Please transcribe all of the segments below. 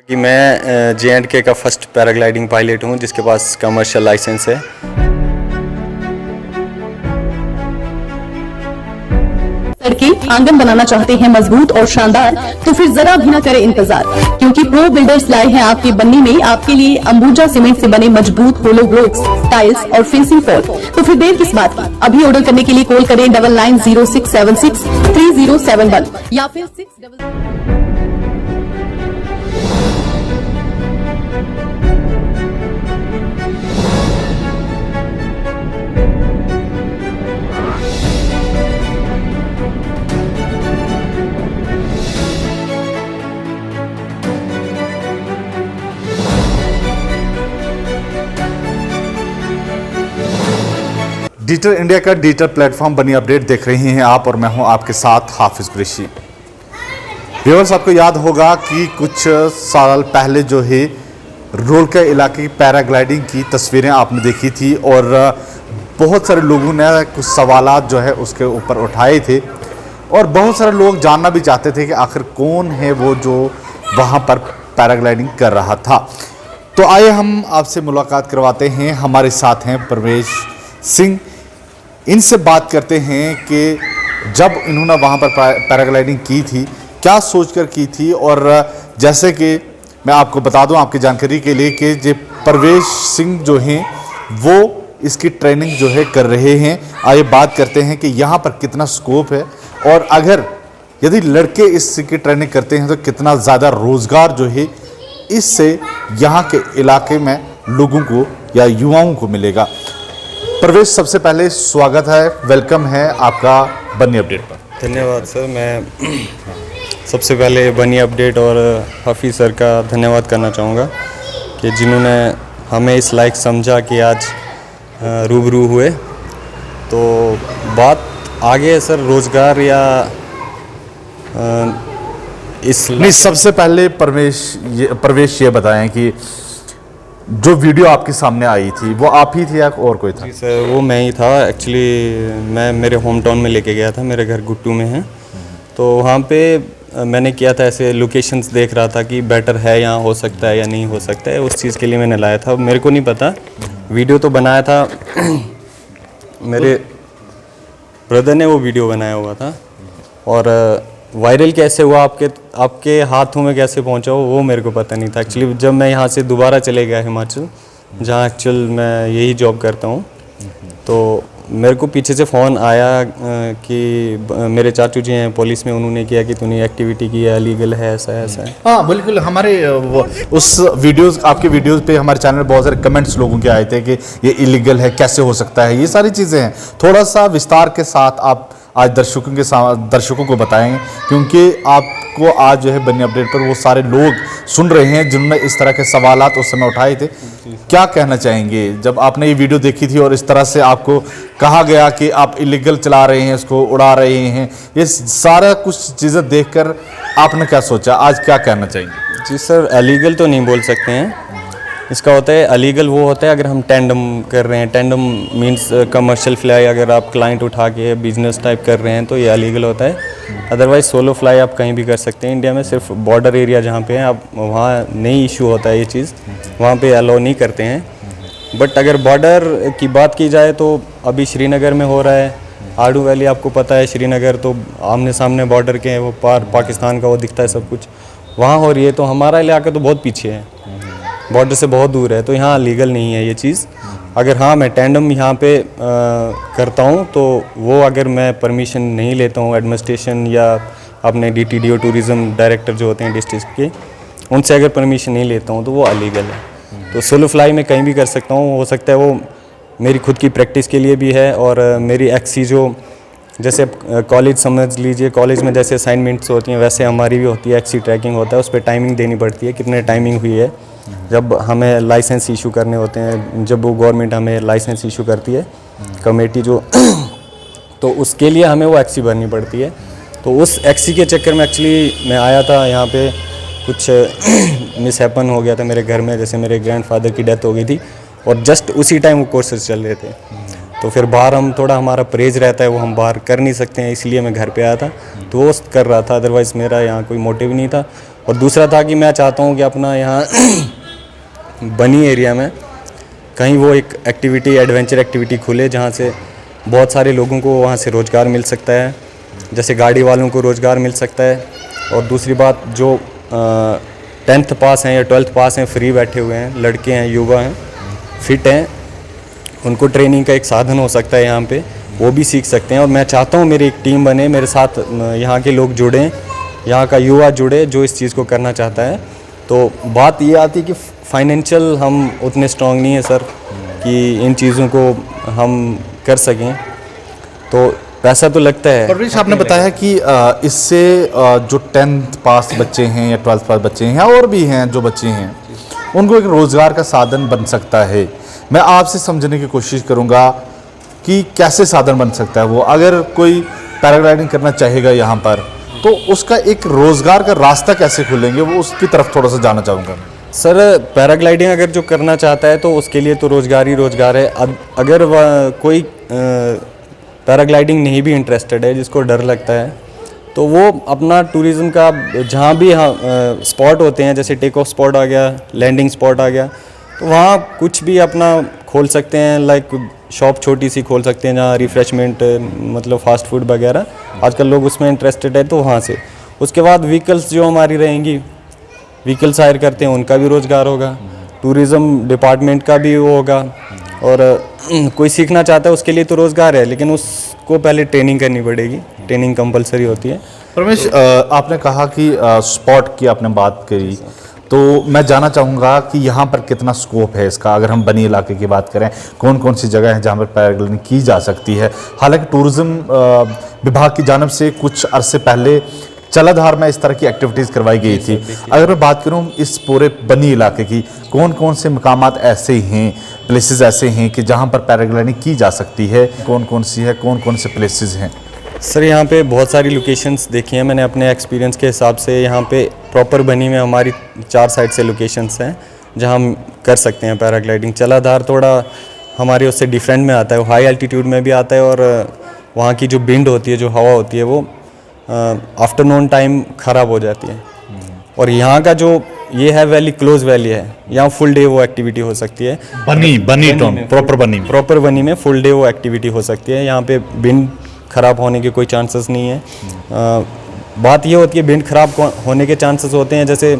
कि मैं J&K का फर्स्ट पैराग्लाइडिंग पायलट हूं जिसके पास कमर्शियल लाइसेंस है। सड़कें आंगन बनाना चाहते हैं मजबूत और शानदार, तो फिर जरा भी न करें इंतजार, क्योंकि प्रो बिल्डर्स लाए हैं आपके बनने में आपके लिए अंबुजा सीमेंट से बने मजबूत होलो ब्लॉक्स, टाइल्स और फेंसिंग फॉल। तो फिर देर किस बात की, अभी ऑर्डर करने के लिए कॉल करें 9906763071 या फिर 600। डिजिटल इंडिया का डिजिटल प्लेटफॉर्म बनी अपडेट देख रही हैं आप, और मैं हूं आपके साथ हाफिज कुरैशी। व्यूअर्स, आपको याद होगा कि कुछ साल पहले जो है रोलका इलाके की पैराग्लाइडिंग की तस्वीरें आपने देखी थी, और बहुत सारे लोगों ने कुछ सवालात जो है उसके ऊपर उठाए थे, और बहुत सारे लोग जानना भी चाहते थे कि आखिर कौन है वो जो वहाँ पर पैराग्लाइडिंग कर रहा था। तो आइए हम आपसे मुलाकात करवाते हैं। हमारे साथ हैं परवेश सिंह। इनसे बात करते हैं कि जब इन्होंने वहाँ पर पैराग्लाइडिंग की थी, क्या सोचकर की थी। और जैसे कि मैं आपको बता दूं आपकी जानकारी के लिए कि जो परवेश सिंह जो हैं वो इसकी ट्रेनिंग जो है कर रहे हैं। आइए बात करते हैं कि यहाँ पर कितना स्कोप है, और अगर यदि लड़के इसकी ट्रेनिंग करते हैं तो कितना ज़्यादा रोज़गार जो है इससे यहाँ के इलाके में लोगों को या युवाओं को मिलेगा। परवेश, सबसे पहले स्वागत है, वेलकम है आपका बनी अपडेट पर। धन्यवाद सर। मैं सबसे पहले बनी अपडेट और हाफिज सर का धन्यवाद करना चाहूँगा कि जिन्होंने हमें इस लायक समझा कि आज रूबरू हुए। तो बात आगे है सर, रोज़गार या इस नहीं, सबसे पहले परवेश ये बताएं कि जो वीडियो आपके सामने आई थी वो आप ही थे या और कोई था? जी सर, वो मैं ही था। एक्चुअली मैं मेरे होम टाउन में लेके गया था, मेरे घर गुट्टू में है। तो वहाँ पे मैंने किया था, ऐसे लोकेशंस देख रहा था कि बेटर है, यहाँ हो सकता है या नहीं हो सकता है, उस चीज़ के लिए मैंने लाया था। मेरे को नहीं पता, वीडियो तो बनाया था मेरे ब्रदर ने वो वीडियो बनाया हुआ था, और वायरल कैसे हुआ, आपके हाथों में कैसे पहुंचा वो मेरे को पता नहीं था। एक्चुअली जब मैं यहाँ से दोबारा चले गया हिमाचल, जहाँ एक्चुअल मैं यही जॉब करता हूँ, तो मेरे को पीछे से फ़ोन आया कि मेरे चाचू जी हैं पुलिस में, उन्होंने किया कि तूने एक्टिविटी की है, लीगल है, ऐसा है। हाँ बिल्कुल। हमारे उस वीडियोस, आपके वीडियोस पे हमारे चैनल में बहुत सारे कमेंट्स लोगों के आए थे कि ये इलीगल है, कैसे हो सकता है, ये सारी चीज़ें हैं। थोड़ा सा विस्तार के साथ आप आज दर्शकों को बताएंगे, क्योंकि आपको आज जो है बनी अपडेट पर वो सारे लोग सुन रहे हैं जिन्होंने इस तरह के सवालात उस समय उठाए थे। क्या कहना चाहेंगे जब आपने ये वीडियो देखी थी और इस तरह से आपको कहा गया कि आप इलीगल चला रहे हैं, इसको उड़ा रहे हैं, ये सारा कुछ चीज़ें देखकर आपने क्या सोचा, आज क्या कहना चाहेंगे? जी सर, इलीगल तो नहीं बोल सकते हैं। इसका होता है अलीगल वो होता है अगर हम टैंडम कर रहे हैं। टैंडम मींस कमर्शियल फ्लाई, अगर आप क्लाइंट उठा के बिजनेस टाइप कर रहे हैं तो ये अलीगल होता है। अदरवाइज सोलो फ्लाई आप कहीं भी कर सकते हैं इंडिया में, सिर्फ बॉर्डर एरिया जहाँ पे है आप वहाँ नहीं इशू होता है ये चीज़, वहाँ पे अलाउ नहीं करते हैं। बट अगर बॉर्डर की बात की जाए तो अभी श्रीनगर में हो रहा है, आडू वैली आपको पता है, श्रीनगर तो आमने सामने बॉर्डर के हैं, वो पार पाकिस्तान का वो दिखता है सब कुछ, वहाँ हो रही है। तो हमारा इलाका तो बहुत पीछे है, बॉर्डर से बहुत दूर है, तो यहाँ लीगल नहीं है ये चीज़। अगर हाँ मैं टैंडम यहाँ पे करता हूँ तो वो अगर मैं परमिशन नहीं लेता हूँ एडमिनिस्ट्रेशन या अपने DTDO टूरिज़्म डायरेक्टर जो होते हैं डिस्ट्रिक्ट के, उनसे अगर परमिशन नहीं लेता हूँ तो वो अलीगल है। तो सोलो फ्लाई में कहीं भी कर सकता हूँ, हो सकता है वो मेरी खुद की प्रैक्टिस के लिए भी है। और मेरी एक्सी जो जैसे कॉलेज समझ लीजिए, कॉलेज में जैसे असाइनमेंट्स होती हैं वैसे हमारी भी होती है, एक्सी ट्रैकिंग होता है, उस पर टाइमिंग देनी पड़ती है, कितने टाइमिंग हुई है। जब हमें लाइसेंस इशू करने होते हैं, जब वो गवर्नमेंट हमें लाइसेंस इशू करती है कमेटी जो तो उसके लिए हमें वो एक्सी भरनी पड़ती है। तो उस एक्सी के चक्कर में एक्चुअली मैं आया था यहाँ पे, कुछ मिसहैपन हो गया था मेरे घर में, जैसे मेरे ग्रैंडफादर की डेथ हो गई थी और जस्ट उसी टाइम वो कोर्सेज चल रहे थे। तो फिर बाहर हम थोड़ा हमारा परहेज रहता है, वो हम बाहर कर नहीं सकते हैं, इसलिए मैं घर पे आया था तो वो कर रहा था, अदरवाइज़ मेरा यहाँ कोई मोटिव नहीं था। और दूसरा था कि मैं चाहता हूँ कि अपना यहाँ बनी एरिया में कहीं वो एक एक्टिविटी, एडवेंचर एक्टिविटी खुले जहाँ से बहुत सारे लोगों को वहाँ से रोज़गार मिल सकता है, जैसे गाड़ी वालों को रोज़गार मिल सकता है। और दूसरी बात, जो 10th पास हैं या 12th पास हैं, फ्री बैठे हुए हैं, लड़के हैं, युवा हैं, फिट हैं, उनको ट्रेनिंग का एक साधन हो सकता है यहाँ पे, वो भी सीख सकते हैं। और मैं चाहता हूँ मेरी एक टीम बने, मेरे साथ यहाँ के लोग जुड़ें, यहाँ का युवा जुड़े जो इस चीज़ को करना चाहता है। तो बात ये आती है कि फाइनेंशियल हम उतने स्ट्रांग नहीं है सर कि इन चीज़ों को हम कर सकें, तो पैसा तो लगता है। परवेश, आपने बताया कि इससे जो 10th पास बच्चे हैं या 12th पास बच्चे हैं या और भी हैं जो बच्चे हैं, उनको एक रोज़गार का साधन बन सकता है। मैं आपसे समझने की कोशिश करूंगा कि कैसे साधन बन सकता है वो। अगर कोई पैराग्लाइडिंग करना चाहेगा यहाँ पर, तो उसका एक रोज़गार का रास्ता कैसे खुलेंगे, वो उसकी तरफ थोड़ा सा जानना चाहूँगा। सर, पैराग्लाइडिंग अगर जो करना चाहता है तो उसके लिए तो रोज़गार ही रोज़गार है। अगर कोई पैराग्लाइडिंग नहीं भी इंटरेस्टेड है, जिसको डर लगता है, तो वो अपना टूरिज़्म का जहाँ भी स्पॉट होते हैं, जैसे टेक ऑफ स्पॉट आ गया, लैंडिंग स्पॉट आ गया, तो वहाँ कुछ भी अपना खोल सकते हैं। लाइक शॉप छोटी सी खोल सकते हैं जहाँ रिफ़्रेशमेंट, मतलब फ़ास्ट फूड वगैरह, आजकल लोग उसमें इंटरेस्टेड है, तो वहाँ से। उसके बाद व्हीकल्स जो हमारी रहेंगी, व्हीकल्स हायर करते हैं, उनका भी रोज़गार होगा, टूरिज़्म डिपार्टमेंट का भी वो होगा। और कोई सीखना चाहता है उसके लिए तो रोज़गार है, लेकिन उसको पहले ट्रेनिंग करनी पड़ेगी, ट्रेनिंग कंपलसरी होती है। परमेश, आपने कहा कि स्पॉट की आपने बात करी, तो मैं जानना चाहूँगा कि यहाँ पर कितना स्कोप है इसका। अगर हम बनी इलाके की बात करें, कौन कौन सी जगह है जहाँ पर पैराग्लाइडिंग की जा सकती है। हालांकि टूरिज़्म विभाग की जानब से कुछ अरसे पहले चलाधार में इस तरह की एक्टिविटीज़ करवाई गई थी। अगर मैं बात करूं इस पूरे बनी इलाके की, कौन कौन से मकामात ऐसे हैं, प्लेसेस ऐसे हैं कि जहां पर पैराग्लाइडिंग की जा सकती है, कौन कौन सी है, कौन कौन से प्लेसेस हैं? सर, यहाँ पे बहुत सारी लोकेशंस देखी हैं मैंने अपने एक्सपीरियंस के हिसाब से। यहाँ पे प्रॉपर बनी में हमारी 4 साइड से लोकेशंस हैं जहाँ हम कर सकते हैं पैराग्लाइडिंग। चलाधार थोड़ा हमारे उससे डिफरेंट में आता है, वो हाई एल्टीट्यूड में भी आता है, और वहाँ की जो विंड होती है, जो हवा होती है, वो आफ्टरनून टाइम ख़राब हो जाती है। और यहाँ का जो ये है वैली, क्लोज वैली है, यहाँ फुल डे वो एक्टिविटी हो सकती है। प्रॉपर बनी में फुल डे वो एक्टिविटी हो सकती है। यहाँ पे विंड ख़राब होने के कोई चांसेस नहीं है। बात ये होती है, विंड ख़राब होने के चांसेस होते हैं जैसे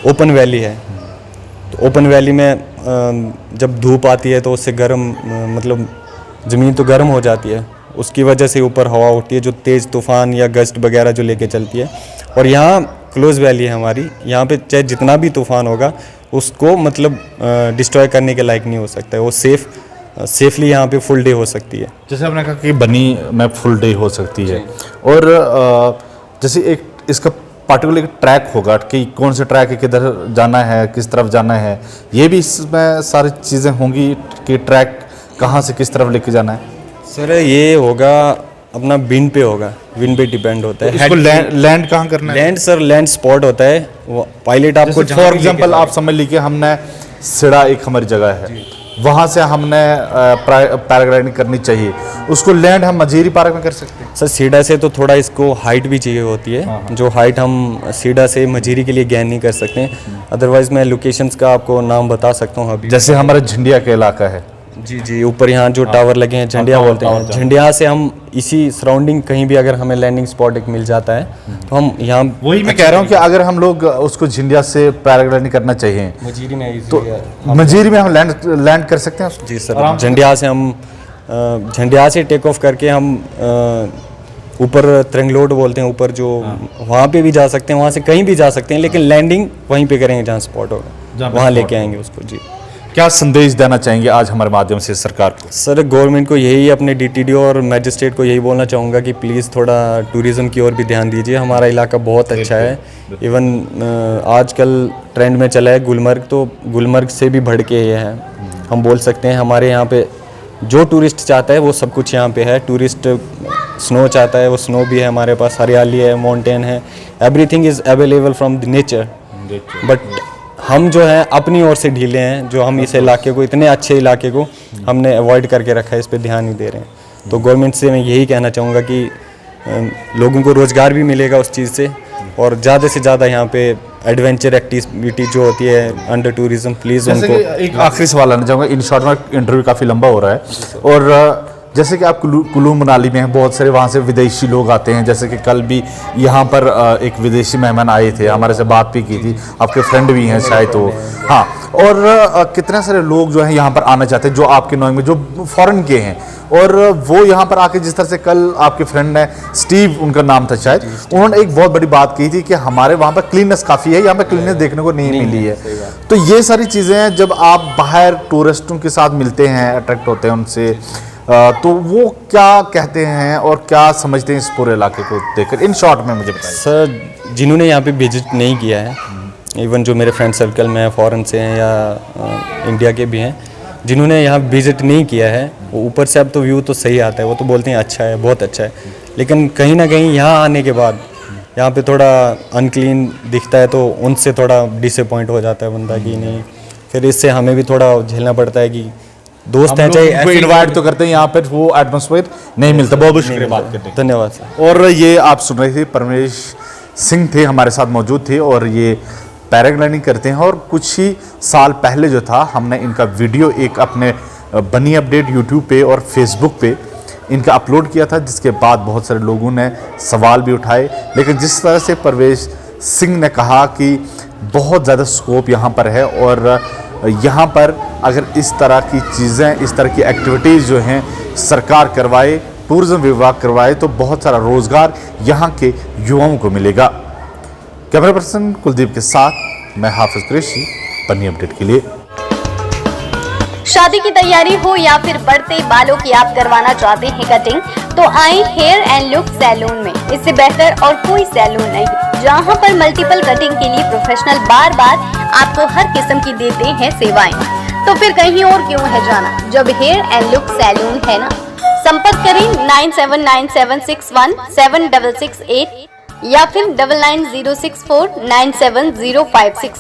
ओपन वैली है, तो ओपन वैली में जब धूप आती है तो उससे गर्म, मतलब ज़मीन तो गर्म हो जाती है, उसकी वजह से ऊपर हवा उठती है जो तेज़ तूफ़ान या गस्ट वगैरह जो लेके चलती है। और यहाँ क्लोज वैली है हमारी, यहाँ पे चाहे जितना भी तूफ़ान होगा उसको मतलब डिस्ट्रॉय करने के लायक नहीं हो सकता है। वो सेफली यहाँ पे फुल डे हो सकती है। जैसे आपने कहा कि बनी में फुल डे हो सकती है, और जैसे एक इसका पार्टिकुलर एक ट्रैक होगा कि कौन से ट्रैक है, किधर जाना है, किस तरफ जाना है, ये भी इसमें सारी चीज़ें होंगी कि ट्रैक कहाँ से किस तरफ लेके जाना है। सर, ये होगा अपना विंड पे होगा, विंड पे डिपेंड होता है। इसको लैंड कहाँ करना है? लैंड सर, लैंड स्पॉट होता है, वो पायलट आपको फॉर एग्जांपल आप समझ लीजिए हमने सिड़ा एक हमारी जगह है, वहाँ से हमने पैराग्लाइडिंग करनी चाहिए, उसको लैंड हम मजीरी पार्क में कर सकते हैं। सर, सीधा से तो थोड़ा इसको हाइट भी चाहिए होती है, जो हाइट हम सीधा से मजीरी के लिए गेन नहीं कर सकते हैं। अदरवाइज मैं लोकेशंस का आपको नाम बता सकता हूँ अभी। जैसे हमारा झंडिया का इलाका है, जी, ऊपर यहाँ जो टावर लगे हैं, झंडिया बोलते हैं, झंडिया से हम इसी सराउंडिंग कहीं भी अगर हमें लैंडिंग स्पॉट एक मिल जाता है तो हम यहाँ, वही मैं कह रहा हूँ कि अगर हम लोग उसको झंडिया से पैराग्लाइडिंग करना चाहिए मजीरी में, तो मजीरी में हम लैंड कर सकते हैं। जी सर, झंडिया से टेक ऑफ करके हम ऊपर त्रिंगलोड बोलते हैं, ऊपर जो वहाँ पे भी जा सकते हैं, वहाँ से कहीं भी जा सकते हैं, लेकिन लैंडिंग वहीं पे करेंगे जहाँ स्पॉट होगा, वहाँ लेके आएंगे उसको। जी, क्या संदेश देना चाहेंगे आज हमारे माध्यम से सरकार को? सर, गवर्नमेंट को यही, अपने डीटीडीओ और मैजिस्ट्रेट को यही बोलना चाहूँगा कि प्लीज़ थोड़ा टूरिज़्म की ओर भी ध्यान दीजिए। हमारा इलाका बहुत अच्छा है, इवन आजकल ट्रेंड में चला है गुलमर्ग, तो गुलमर्ग से भी बढ़ के ये है, हम बोल सकते हैं। हमारे यहाँ पे जो टूरिस्ट चाहता है वो सब कुछ यहाँ पे है। टूरिस्ट स्नो चाहता है, वो स्नो भी है हमारे पास, हरियाली है, माउंटेन है, everything is available from the nature. But हम जो हैं अपनी ओर से ढीले हैं, जो हम इस इलाके को, इतने अच्छे इलाके को हमने अवॉइड करके रखा है, इस पे ध्यान नहीं दे रहे हैं। तो गवर्नमेंट से मैं यही कहना चाहूँगा कि लोगों को रोज़गार भी मिलेगा उस चीज़ से, और ज़्यादा से ज़्यादा यहाँ पे एडवेंचर एक्टिविटी जो होती है अंडर टूरिज्म, प्लीज़ जैसे उनको कि एक आखिरी सवाल आना चाहूँगा, इन शॉर्ट में इंटरव्यू काफ़ी लंबा हो रहा है, और जैसे कि आप कुल्लू मनाली में हैं, बहुत सारे वहाँ से विदेशी लोग आते हैं, जैसे कि कल भी यहाँ पर एक विदेशी मेहमान आए थे, हमारे से बात भी की थी, आपके फ्रेंड भी हैं शायद, तो हाँ, और कितने सारे लोग जो हैं यहाँ पर आना चाहते हैं जो आपके नॉइंग में जो फॉरेन के हैं, और वो यहाँ पर आके जिस तरह से कल आपके फ्रेंड ने, स्टीव उनका नाम था शायद, उन्होंने एक बहुत बड़ी बात की थी कि हमारे वहाँ पर क्लीननेस काफ़ी है, यहाँ पर क्लीननेस देखने को नहीं मिली है। तो ये सारी चीज़ें हैं, जब आप बाहर टूरिस्टों के साथ मिलते हैं, अट्रैक्ट होते हैं उनसे, तो वो क्या कहते हैं और क्या समझते हैं इस पूरे इलाके को देखकर, इन शॉर्ट में मुझे बताइए। सर, जिन्होंने यहाँ पे विजिट नहीं किया है, इवन जो मेरे फ्रेंड सर्कल में फॉरेन से हैं या इंडिया के भी हैं, जिन्होंने यहाँ विजिट नहीं किया है, वो ऊपर से अब तो व्यू तो सही आता है, वो तो बोलते हैं अच्छा है, बहुत अच्छा है, लेकिन कहीं ना कहीं यहाँ आने के बाद यहाँ पे थोड़ा अनक्लीन दिखता है, तो उनसे थोड़ा डिसअपॉइंट हो जाता है बंदा कि नहीं, फिर इससे हमें भी थोड़ा झेलना पड़ता है कि दोस्त हैं, चाहे इनवाइट तो करते हैं, यहाँ पर वो एटमॉस्फेयर नहीं मिलता। बहुत बहुत शुक्रिया बात करने का। धन्यवाद सर। और ये आप सुन रहे थे, परमेश सिंह थे हमारे साथ मौजूद थे, और ये पैराग्लाइडिंग करते हैं, और कुछ ही साल पहले जो था हमने इनका वीडियो एक अपने बनी अपडेट यूट्यूब पे और फेसबुक पे इनका अपलोड किया था, जिसके बाद बहुत सारे लोगों ने सवाल भी उठाए, लेकिन जिस तरह से परवेश सिंह ने कहा कि बहुत ज़्यादा स्कोप यहाँ पर है, और यहाँ पर अगर इस तरह की चीज़ें, इस तरह की एक्टिविटीज़ जो हैं सरकार करवाए, टूरिज़्म विभाग करवाए, तो बहुत सारा रोज़गार यहाँ के युवाओं को मिलेगा। कैमरा पर्सन कुलदीप के साथ मैं हाफिज कुरैशी, बनी अपडेट के लिए। शादी की तैयारी हो या फिर बढ़ते बालों की आप करवाना चाहते हैं कटिंग, तो आए हेयर एंड लुक सैलून में। इससे बेहतर और कोई सैलून नहीं, जहां पर मल्टीपल कटिंग के लिए प्रोफेशनल बार बार आपको हर किस्म की देते हैं सेवाएं। तो फिर कहीं और क्यों है जाना, जब हेयर एंड लुक सैलून है ना। संपर्क करें 9797617668 या फिर 9906497056।